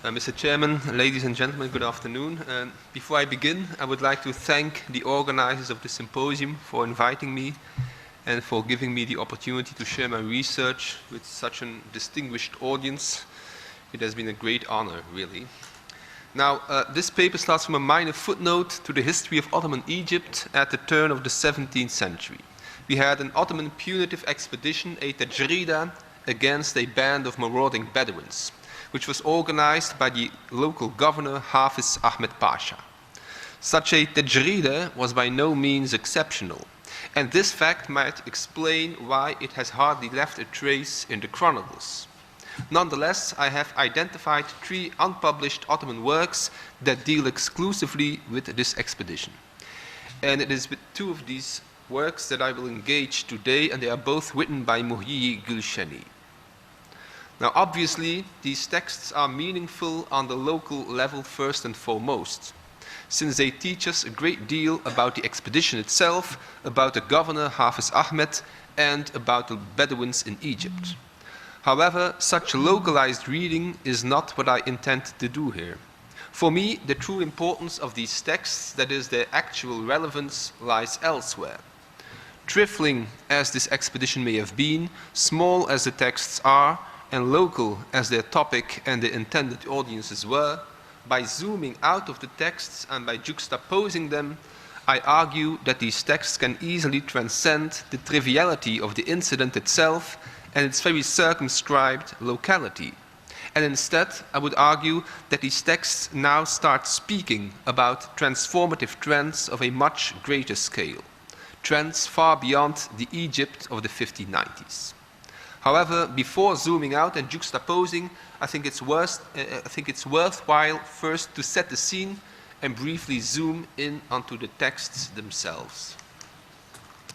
Mr. Chairman, ladies and gentlemen, good afternoon. Before I begin, I would like to thank the organizers of the symposium for inviting me and for giving me the opportunity to share my research with such a distinguished audience. It has been a great honor, really. Now, this paper starts from a minor footnote to the history of Ottoman Egypt at the turn of the 17th century. We had an Ottoman punitive expedition, a Tajrida, against a band of marauding Bedouins, which was organized by the local governor Hafiz Ahmed Pasha. Such a Tajrida was by no means exceptional, and this fact might explain why it has hardly left a trace in the chronicles. Nonetheless, I have identified 3 unpublished Ottoman works that deal exclusively with this expedition. And it is with 2 of these works that I will engage today, and they are both written by Muhyi Gulshani. Now, obviously, these texts are meaningful on the local level first and foremost, since they teach us a great deal about the expedition itself, about the governor Hafiz Ahmed, and about the Bedouins in Egypt. However, such localized reading is not what I intend to do here. For me, the true importance of these texts, that is, their actual relevance, lies elsewhere. Trifling as this expedition may have been, small as the texts are, and local as their topic and the intended audiences were, by zooming out of the texts and by juxtaposing them, I argue that these texts can easily transcend the triviality of the incident itself and its very circumscribed locality. And instead, I would argue that these texts now start speaking about transformative trends of a much greater scale, trends far beyond the Egypt of the 1590s. However, before zooming out and juxtaposing, I think it's worthwhile first to set the scene and briefly zoom in onto the texts themselves.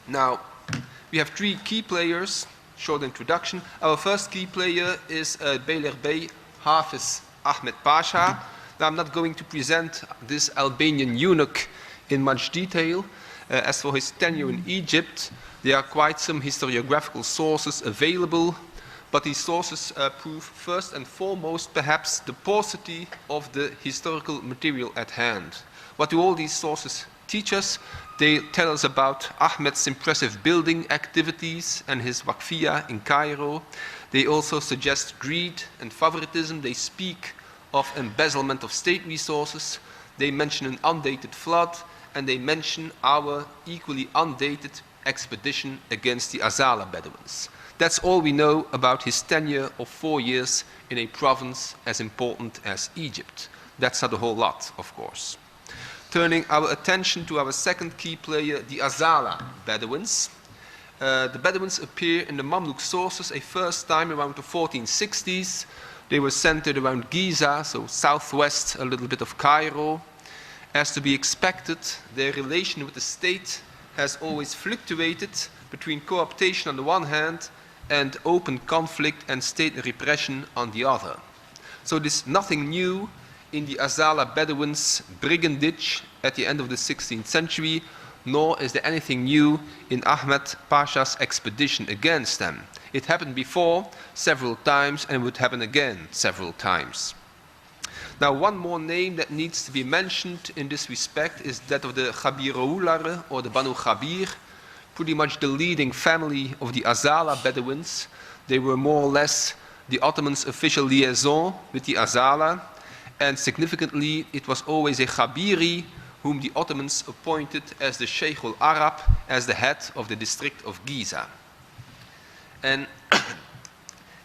Now, we have 3 key players. Short introduction. Our first key player is Beylerbey Hafiz Ahmed Pasha. Now, I'm not going to present this Albanian eunuch in much detail. As for his tenure in Egypt, there are quite some historiographical sources available, but these sources prove first and foremost perhaps the paucity of the historical material at hand. What do all these sources teach us? They tell us about Ahmed's impressive building activities and his waqfiyah in Cairo. They also suggest greed and favoritism. They speak of embezzlement of state resources. They mention an undated flood, and they mention our equally undated expedition against the Azala Bedouins. That's all we know about his tenure of 4 years in a province as important as Egypt. That's not a whole lot, of course. Turning our attention to our second key player, the Azala Bedouins. The Bedouins appear in the Mamluk sources a first time around the 1460s. They were centered around Giza, so southwest, a little bit of Cairo. As to be expected, their relation with the state has always fluctuated between cooptation on the one hand and open conflict and state repression on the other. So there's nothing new in the Azala Bedouins' brigandage at the end of the 16th century, nor is there anything new in Ahmed Pasha's expedition against them. It happened before several times and would happen again several times. Now, one more name that needs to be mentioned in this respect is that of the Khabiroular, or the Banu Khabir, pretty much the leading family of the Azala Bedouins. They were more or less the Ottomans' official liaison with the Azala, and significantly, it was always a Khabiri whom the Ottomans appointed as the Sheikh al-Arab, as the head of the district of Giza. And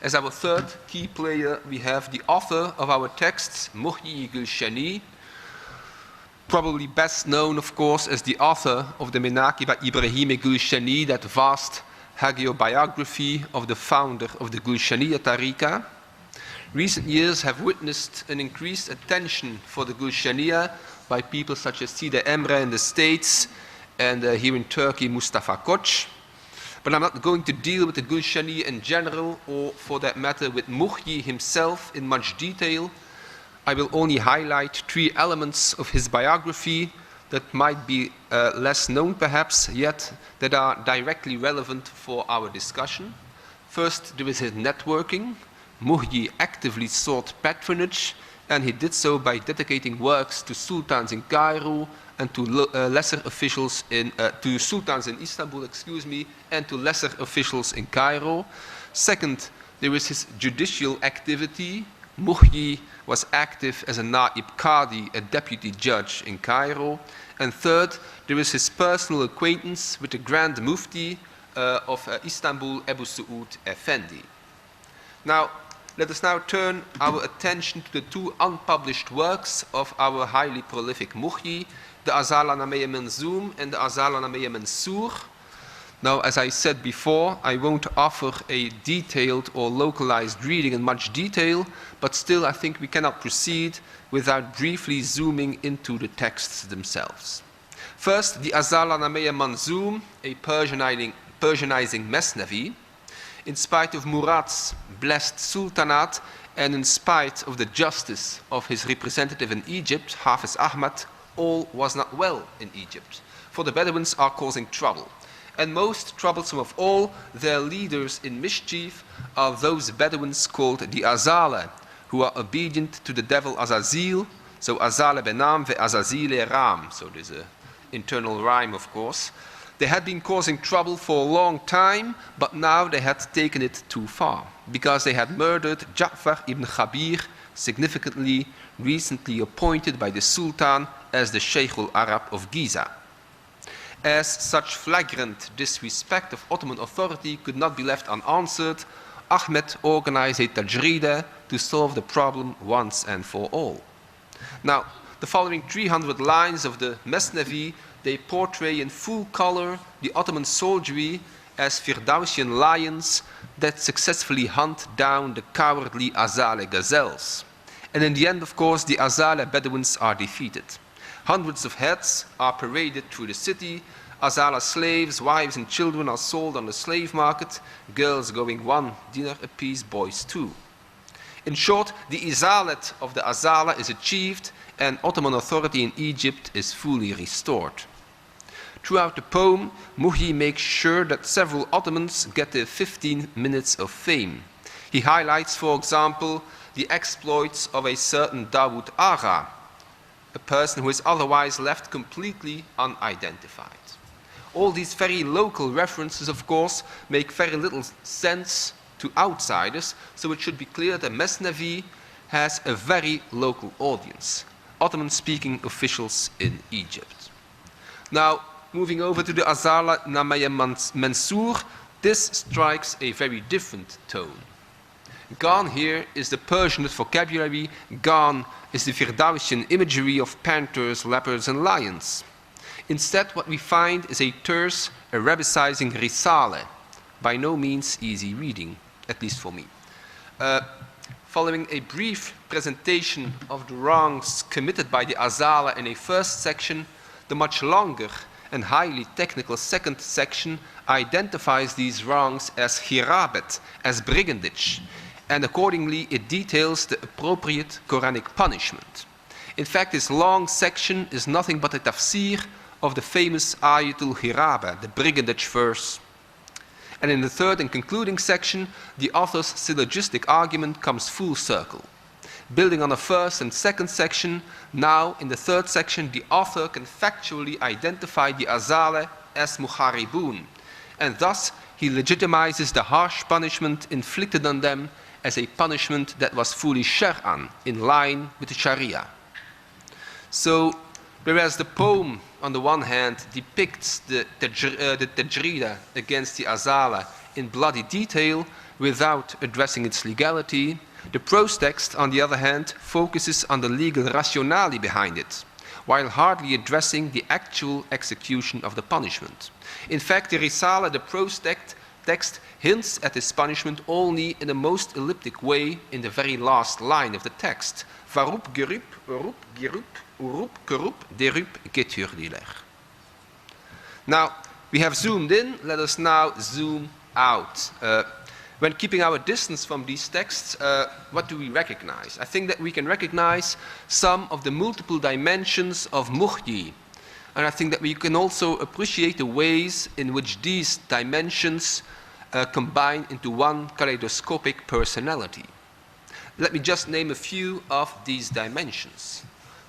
as our third key player, we have the author of our texts, Muhyi Gulshani, probably best known, of course, as the author of the Menaqib Ibrahim Gulshani, that vast hagiography of the founder of the Gulshaniya Tariqa. Recent years have witnessed an increased attention for the Gulshaniya by people such as Sida Emre in the States and here in Turkey, Mustafa Koç. But I'm not going to deal with the Gulshani in general, or for that matter with Muhyi himself in much detail. I will only highlight 3 elements of his biography that might be less known perhaps, yet that are directly relevant for our discussion. First, there is his networking. Muhyi actively sought patronage, and he did so by dedicating works to sultans in Cairo and to lesser officials to sultans in Istanbul, and to lesser officials in Cairo. Second, there is his judicial activity. Muhyi was active as a Naib Qadi, a deputy judge in Cairo. And third, there is his personal acquaintance with the Grand Mufti of Istanbul, Abu Su'ud Effendi. Now, let us now turn our attention to the two unpublished works of our highly prolific Muhyi, the Azala-Nameh Manzoom and the Azala-Nameh Mansur. Now, as I said before, I won't offer a detailed or localized reading in much detail, but still I think we cannot proceed without briefly zooming into the texts themselves. First, the Azala-Nameh Manzoom, a Persianizing Mesnevi. In spite of Murad's blessed sultanate and in spite of the justice of his representative in Egypt, Hafiz Ahmad, all was not well in Egypt, for the Bedouins are causing trouble. And most troublesome of all, their leaders in mischief are those Bedouins called the Azala, who are obedient to the devil Azazil, so Azala benam ve Azazile ram, so there's an internal rhyme, of course. They had been causing trouble for a long time, but now they had taken it too far, because they had murdered Ja'far ibn Khabir, significantly recently appointed by the Sultan as the Sheikh al-Arab of Giza. As such flagrant disrespect of Ottoman authority could not be left unanswered, Ahmed organized a tajrida to solve the problem once and for all. Now, the following 300 lines of the Mesnevi, they portray in full color the Ottoman soldiery as Firdausian lions that successfully hunt down the cowardly Azale gazelles. And in the end, of course, the Azale Bedouins are defeated. Hundreds of heads are paraded through the city. Azala slaves, wives and children are sold on the slave market, girls going 1 dinar apiece, boys 2. In short, the izalat of the Azala is achieved and Ottoman authority in Egypt is fully restored. Throughout the poem, Muhyi makes sure that several Ottomans get their 15 minutes of fame. He highlights, for example, the exploits of a certain Dawood Agha, a person who is otherwise left completely unidentified. All these very local references, of course, make very little sense to outsiders, so it should be clear that Mesnevi has a very local audience, Ottoman-speaking officials in Egypt. Now, moving over to the Azala-Nameh Mansur, this strikes a very different tone. Gone here is the Persianate vocabulary, gone is the Firdausian imagery of panthers, leopards, and lions. Instead, what we find is a terse, Arabicizing risale, by no means easy reading, at least for me. Following a brief presentation of the wrongs committed by the Azala in a first section, the much longer and highly technical second section identifies these wrongs as hirabet, as brigandage, and accordingly it details the appropriate Quranic punishment. In fact, this long section is nothing but a tafsir of the famous Ayatul Hiraba, the brigandage verse. And in the third and concluding section, the author's syllogistic argument comes full circle. Building on the first and second section, now in the third section, the author can factually identify the Azale as Muharibun, and thus he legitimizes the harsh punishment inflicted on them as a punishment that was fully Shar'an, in line with the Sharia. So, whereas the poem, on the one hand, depicts the tajrida against the Azala in bloody detail without addressing its legality, the prose text, on the other hand, focuses on the legal rationale behind it, while hardly addressing the actual execution of the punishment. In fact, the Risale, the prose text, hints at this punishment only in the most elliptic way in the very last line of the text. Varup gerup, urup gerup, urup kerup, derup geturdiler. Now, we have zoomed in, let us now zoom out. When keeping our distance from these texts, what do we recognize? I think that we can recognize some of the multiple dimensions of Muhyi. And I think that we can also appreciate the ways in which these dimensions combine into one kaleidoscopic personality. Let me just name a few of these dimensions.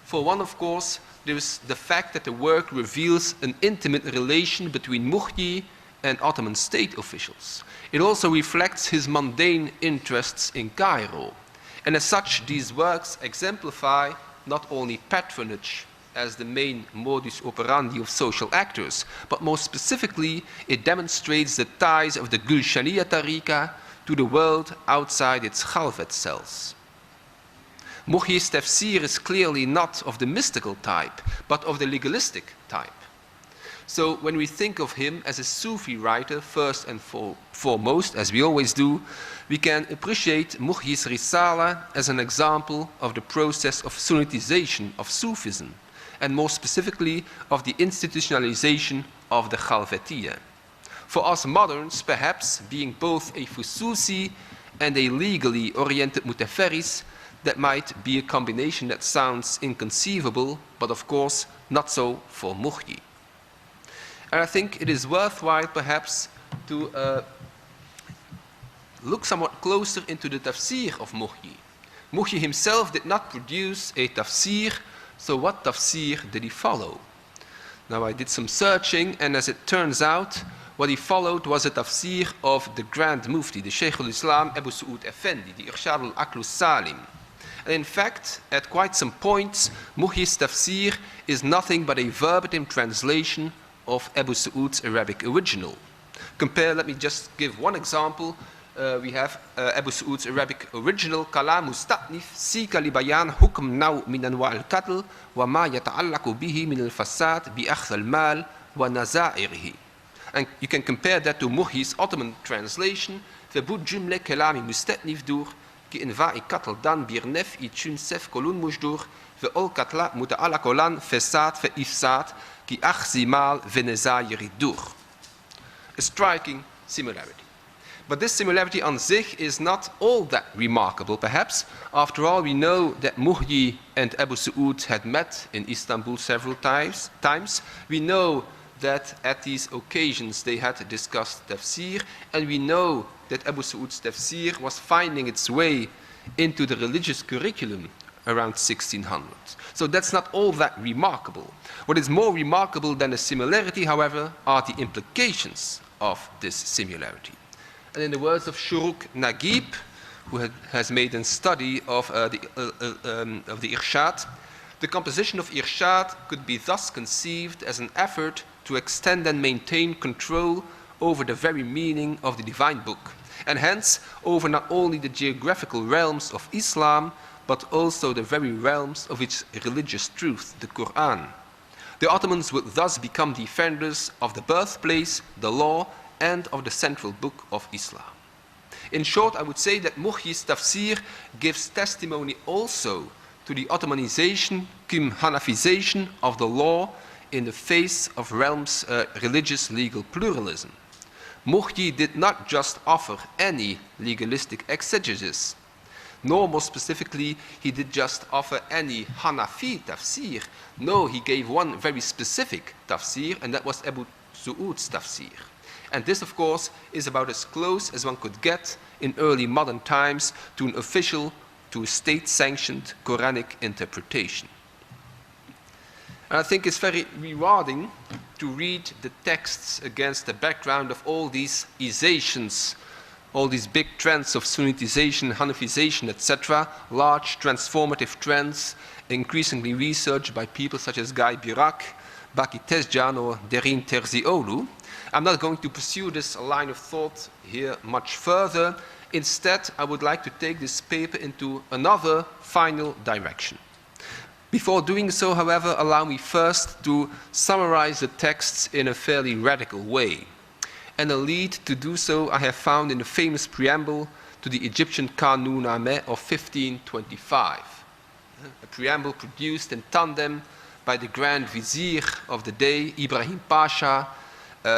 For one, of course, there is the fact that the work reveals an intimate relation between Muhyi and Ottoman state officials. It also reflects his mundane interests in Cairo. And as such, these works exemplify not only patronage as the main modus operandi of social actors, but more specifically, it demonstrates the ties of the Gulshaniya Tariqa to the world outside its Khalvet cells. Muhyi's tafsir is clearly not of the mystical type, but of the legalistic type. So when we think of him as a Sufi writer, first and foremost, as we always do, we can appreciate Muhyi's Risala as an example of the process of Sunnitization of Sufism, and more specifically of the institutionalization of the Khalvetiyya. For us moderns, perhaps, being both a Fususi and a legally oriented Mutaferris, that might be a combination that sounds inconceivable, but of course not so for Muhyi. And I think it is worthwhile perhaps to look somewhat closer into the tafsir of Muhyi. Muhyi himself did not produce a tafsir, so what tafsir did he follow? Now I did some searching, and as it turns out, what he followed was a tafsir of the Grand Mufti, the Shaykh al-Islam Abu Su'ud Effendi, the Irshad al-Aql Salim. And in fact, at quite some points, Muhyi's tafsir is nothing but a verbatim translation of Abu Su'ud's Arabic original. Compare, let me just give one example. We have Abu Su'ud's Arabic original, Kalam Mustatnif, Sika li bayan hukm naw min anwa' al-qatl, wa ma yata'allaqu bihi min al-fasad bi akhdh al-mal wa naza'irihi. And you can compare that to Muhyi's Ottoman translation, Verbud jumle kalami mustatnif dur, ki inva'i qatl dan bir nef i tun sef kolun mujdur, ve ol qatla muta'allaqolan fasad fe ifsad, ki akhzi mal ve naza'iri dur. A striking similarity. But this similarity on zich is not all that remarkable, perhaps. After all, we know that Muhyi and Abu Su'ud had met in Istanbul several times. We know that at these occasions they had discussed tafsir, and we know that Abu Su'ud's tafsir was finding its way into the religious curriculum around 1600. So that's not all that remarkable. What is more remarkable than the similarity, however, are the implications of this similarity. And in the words of Shuruk Naguib, who has made a study of the Irshad, the composition of Irshad could be thus conceived as an effort to extend and maintain control over the very meaning of the divine book, and hence over not only the geographical realms of Islam, but also the very realms of its religious truth, the Quran. The Ottomans would thus become defenders of the birthplace, the law, and of the central book of Islam. In short, I would say that Muhyi's tafsir gives testimony also to the Ottomanization, Hanafization of the law in the face of realms' religious legal pluralism. Muhyi did not just offer any legalistic exegesis, nor more specifically, he did just offer any Hanafi tafsir. No, he gave one very specific tafsir, and that was Abu Su'ud's tafsir. And this, of course, is about as close as one could get in early modern times to an official, to a state-sanctioned Quranic interpretation. And I think it's very rewarding to read the texts against the background of all these isations, all these big trends of Sunnitization, Hanafization, etc., large transformative trends, increasingly researched by people such as Guy Burak, Baki Tezcan, or Derin Terzioglu. I'm not going to pursue this line of thought here much further. Instead, I would like to take this paper into another final direction. Before doing so, however, allow me first to summarize the texts in a fairly radical way. And a lead to do so I have found in the famous preamble to the Egyptian Qanun Ameh of 1525. A preamble produced in tandem by the Grand Vizier of the day, Ibrahim Pasha,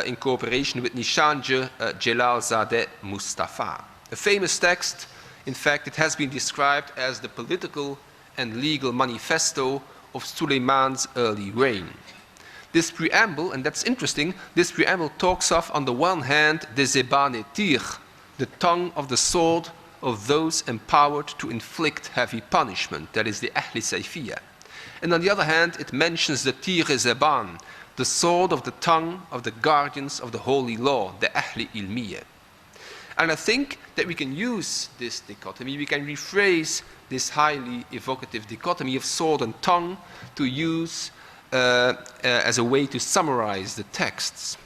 in cooperation with Nishanje Jelalzadeh Mustafa. A famous text, in fact, it has been described as the political and legal manifesto of Suleiman's early reign. This preamble, and that's interesting, this preamble talks of, on the one hand, the Zebane Tir, the tongue of the sword of those empowered to inflict heavy punishment, that is the Ahli Sayfiyya. And on the other hand, it mentions the Tir-e-Zeban, the sword of the tongue of the guardians of the holy law, the Ahli Ilmiyyah. And I think that we can use this dichotomy, we can rephrase this highly evocative dichotomy of sword and tongue to use as a way to summarize the texts.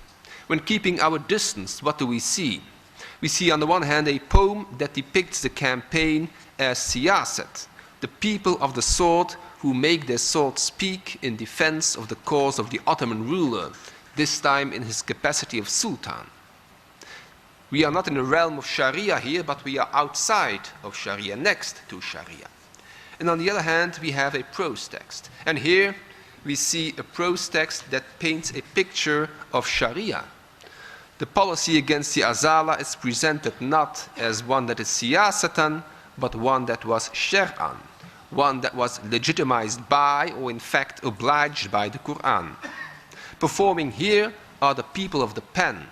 When keeping our distance, what do we see? We see on the one hand a poem that depicts the campaign as siyasat, the people of the sword who make their sword speak in defense of the cause of the Ottoman ruler, this time in his capacity of sultan. We are not in the realm of Sharia here, but we are outside of Sharia, next to Sharia. And on the other hand, we have a prose text. And here we see a prose text that paints a picture of Sharia. The policy against the Azala is presented not as one that is siyasatan, but one that was shar'an, one that was legitimized by, or in fact obliged by, the Quran. Performing here are the people of the pen,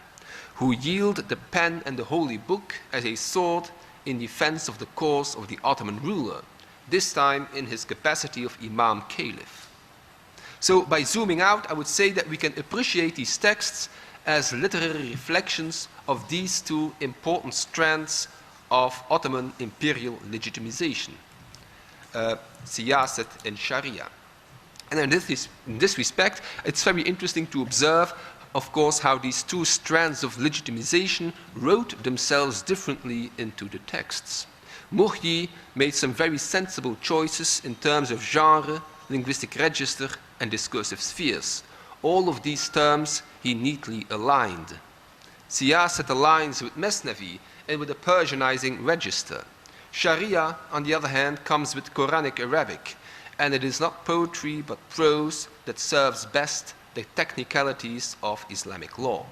who yield the pen and the holy book as a sword in defense of the cause of the Ottoman ruler, this time in his capacity of Imam Caliph. So by zooming out, I would say that we can appreciate these texts as literary reflections of these two important strands of Ottoman imperial legitimization, siyasat and Sharia. And in this respect, it's very interesting to observe, of course, how these two strands of legitimization wrote themselves differently into the texts. Muhyi made some very sensible choices in terms of genre, linguistic register, and discursive spheres. All of these terms he neatly aligned. Siyasat aligns with Mesnevi and with a Persianizing register. Sharia, on the other hand, comes with Quranic Arabic, and it is not poetry but prose that serves best the technicalities of Islamic law.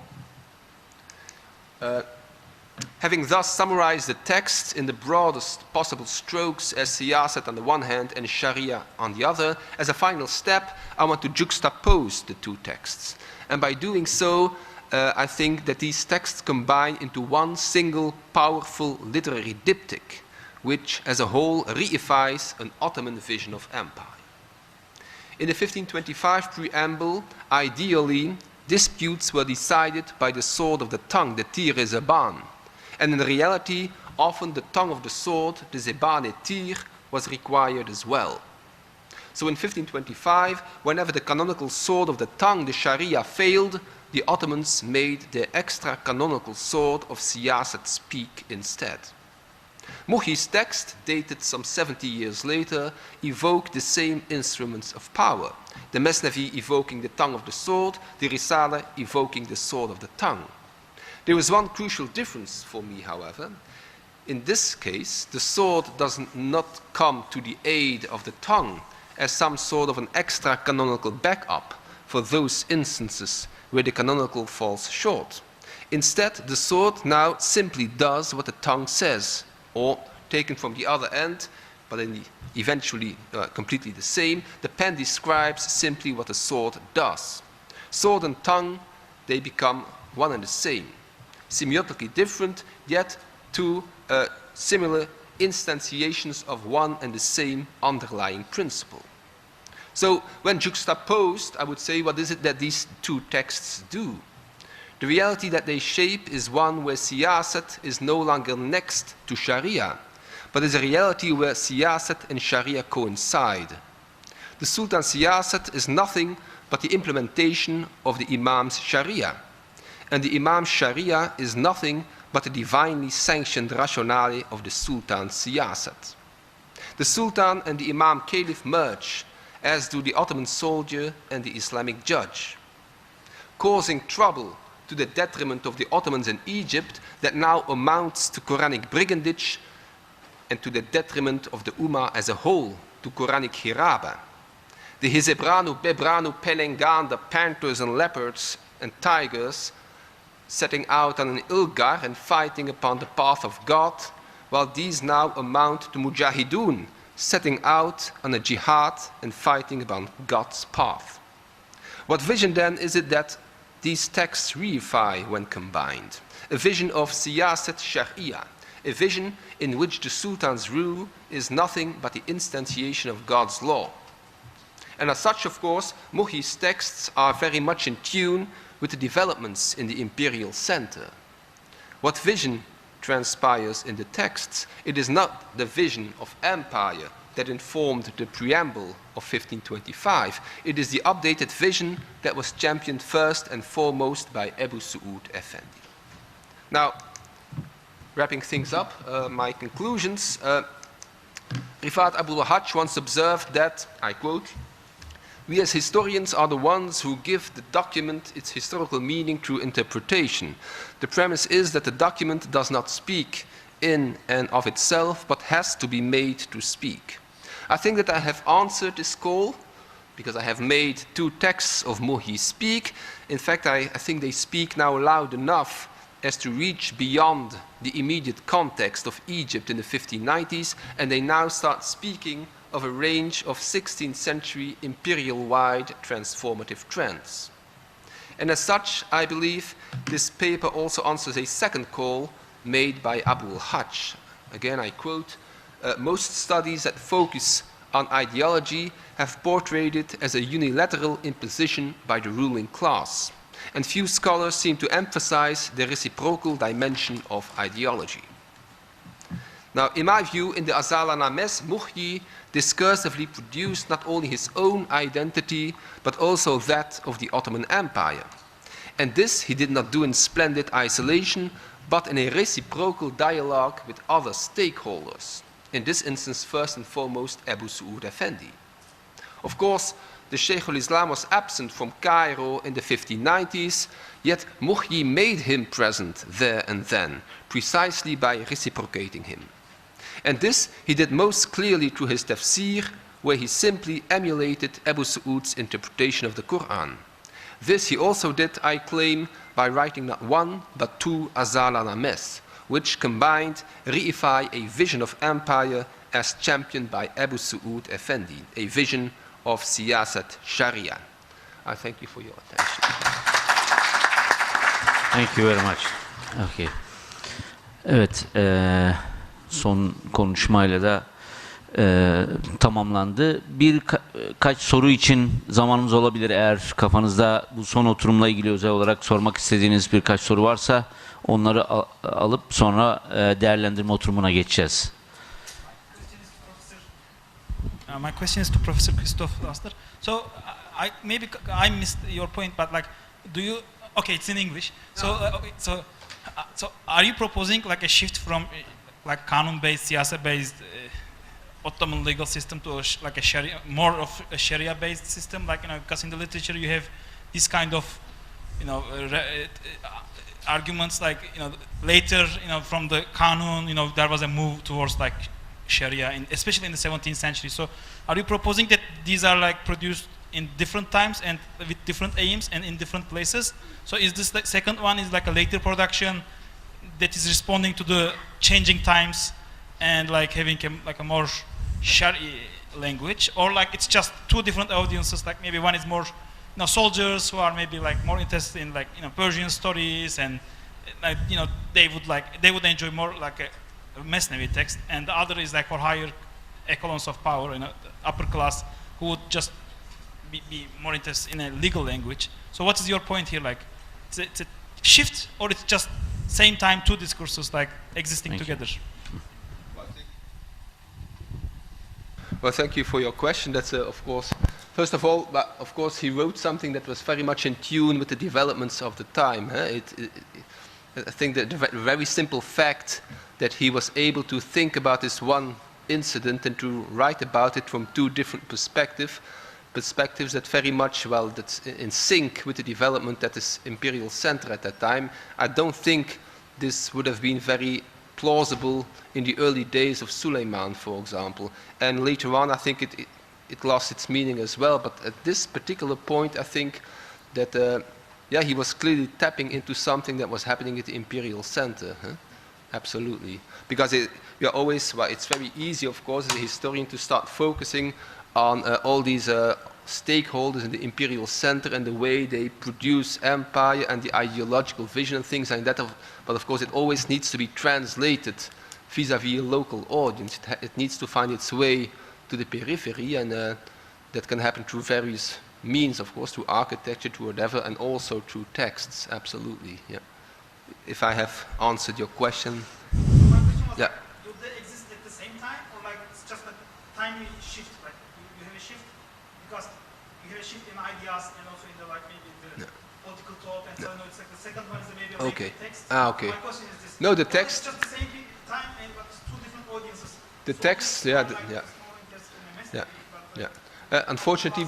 Having thus summarized the text in the broadest possible strokes as siyasat on the one hand and Sharia on the other, as a final step, I want to juxtapose the two texts. And by doing so, I think that these texts combine into one single powerful literary diptych, which as a whole reifies an Ottoman vision of empire. In the 1525 preamble, ideally, disputes were decided by the sword of the tongue, the Tir-e-Zeban. And in reality, often the tongue of the sword, the Zeban-e-Tir, was required as well. So in 1525, whenever the canonical sword of the tongue, the Sharia, failed, the Ottomans made their extra canonical sword of siyasat speak instead. Muhyi's text, dated some 70 years later, evoked the same instruments of power. The Mesnevi evoking the tongue of the sword, the Risale evoking the sword of the tongue. There is one crucial difference for me, however. In this case, the sword does not come to the aid of the tongue as some sort of an extra canonical backup for those instances where the canonical falls short. Instead, the sword now simply does what the tongue says, or taken from the other end, but eventually completely the same, the pen describes simply what the sword does. Sword and tongue, they become one and the same. Semiotically different, yet two similar instantiations of one and the same underlying principle. So when juxtaposed, I would say, what is it that these two texts do? The reality that they shape is one where siyasat is no longer next to Sharia, but is a reality where siyasat and Sharia coincide. The Sultan's siyasat is nothing but the implementation of the Imam's Sharia, and the Imam's Sharia is nothing but the divinely sanctioned rationale of the Sultan's siyasat. The Sultan and the Imam Caliph merge, as do the Ottoman soldier and the Islamic judge, causing trouble to the detriment of the Ottomans in Egypt that now amounts to Quranic brigandage, and to the detriment of the Ummah as a whole, to Quranic hiraba. The Hizebranu, Bebranu, Pelengan, the panthers and leopards and tigers, setting out on an ilgar and fighting upon the path of God, while these now amount to mujahidun, setting out on a jihad and fighting upon God's path. What vision then is it that these texts reify when combined? A vision of siyasat sharia, a vision in which the Sultan's rule is nothing but the instantiation of God's law. And as such, of course, Muhyi's texts are very much in tune with the developments in the imperial center. What vision transpires in the texts? It is not the vision of empire that informed the preamble of 1525. It is the updated vision that was championed first and foremost by Ebu Su'ud Effendi. Now, wrapping things up, my conclusions. Rifat Abul-Hajj once observed that, I quote, "We as historians are the ones who give the document its historical meaning through interpretation. The premise is that the document does not speak in and of itself, but has to be made to speak." I think that I have answered this call, because I have made 2 texts of Muhyi speak. In fact, I think they speak now loud enough as to reach beyond the immediate context of Egypt in the 1590s, and they now start speaking of a range of 16th century imperial-wide transformative trends. And as such, I believe this paper also answers a second call made by Abul-Hajj. Again, I quote, "Most studies that focus on ideology have portrayed it as a unilateral imposition by the ruling class, and few scholars seem to emphasize the reciprocal dimension of ideology." Now, in my view, in the Azal-an-Names, Muhyi discursively produced not only his own identity, but also that of the Ottoman Empire. And this he did not do in splendid isolation, but in a reciprocal dialogue with other stakeholders. In this instance, first and foremost, Ebu Su'ud Effendi. Of course, the Sheikh al-Islam was absent from Cairo in the 1590s, yet Muhyi made him present there and then, precisely by reciprocating him. And this he did most clearly through his tafsir, where he simply emulated Ebu Su'ud's interpretation of the Quran. This he also did, I claim, by writing not 1, but 2 Azal-an-Names, which combined reify a vision of empire as championed by Ebu Su'ud Effendi, a vision of Siyasat Sharia. I thank you for your attention. Thank you very much. Okay. Evet, son konuşmayla da tamamlandı. Birkaç soru için zamanımız olabilir. Eğer kafanızda bu son oturumla ilgili özel olarak sormak istediğiniz birkaç soru varsa onları alıp sonra değerlendirme oturumuna geçeceğiz. My question is to Professor Christoph Laster. So, maybe I missed your point, but like, do you? Okay, it's in English. So, so are you proposing like a shift from like Kanun-based, Siyasa-based Ottoman legal system to like a Sharia, more of a Sharia-based system? Like, you know, because in the literature you have this kind of, you know, arguments like, you know, later, you know, from the Kanun, you know, there was a move towards like Sharia, especially in the 17th century. So, are you proposing that these are like produced in different times and with different aims and in different places? So, is this the second one is like a later production that is responding to the changing times and like having like a more Shari language, or like it's just 2 different audiences? Like maybe one is more, you know, soldiers who are maybe like more interested in like, you know, Persian stories, and like, you know, they would enjoy more like a Mesnevi text, and the other is like for higher echelons of power, you know, the upper class, who would just be more interested in a legal language. So what is your point here? Like, it's a shift, or it's just same time 2 discourses like existing together? Well, thank you for your question. That's of course, first of all, of course, he wrote something that was very much in tune with the developments of the time. I think that the very simple fact that he was able to think about this one incident and to write about it from 2 different perspectives that very much, well, that's in sync with the development at this imperial center at that time. I don't think this would have been very plausible in the early days of Suleiman, for example. And later on, I think it lost its meaning as well. But at this particular point, I think that, yeah, he was clearly tapping into something that was happening at the imperial center. Huh? Absolutely. Because we are always, well, it's very easy, of course, as a historian to start focusing on all these stakeholders in the imperial center and the way they produce empire and the ideological vision and things like that. But of course, it always needs to be translated vis-à-vis a local audience. It needs to find its way to the periphery, and that can happen through various means, of course, through architecture, through whatever, and also through texts, absolutely, yeah. If I have answered your question. My question was, Yeah. do they exist at the same time, or like it's just a tiny shift, like you have a shift, because you have a shift in ideas and also in the like maybe the political thought, and so no, it's like the second one is maybe a Okay. text. Okay. My question is this. No, the Or text. It's just the same time, but it's two different audiences. The So text, this yeah, one, like, yeah. is more interested in a Yeah, masterpiece, but, yeah. Unfortunately,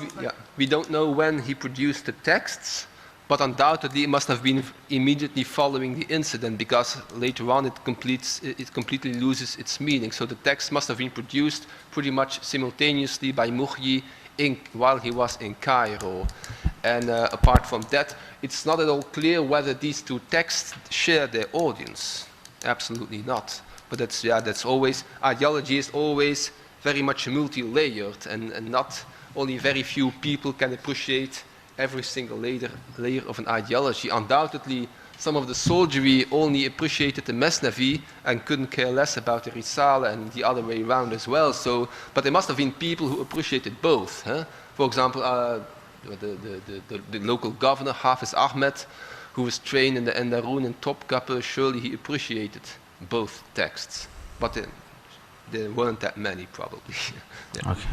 we don't know when he produced the texts, but undoubtedly it must have been immediately following the incident, because later on it completely loses its meaning. So the text must have been produced pretty much simultaneously by Mughyi while he was in Cairo. And apart from that, it's not at all clear whether these two texts share their audience. Absolutely not. But that's always, ideology is always very much multi-layered, and not only very few people can appreciate every single layer of an ideology. Undoubtedly, some of the soldiery only appreciated the Mesnavi and couldn't care less about the Risala, and the other way around as well. So, but there must have been people who appreciated both. Huh? For example, the local governor, Hafiz Ahmed, who was trained in the Enderun and Topkapi, surely he appreciated both texts. But there weren't that many, probably. Yeah. Okay.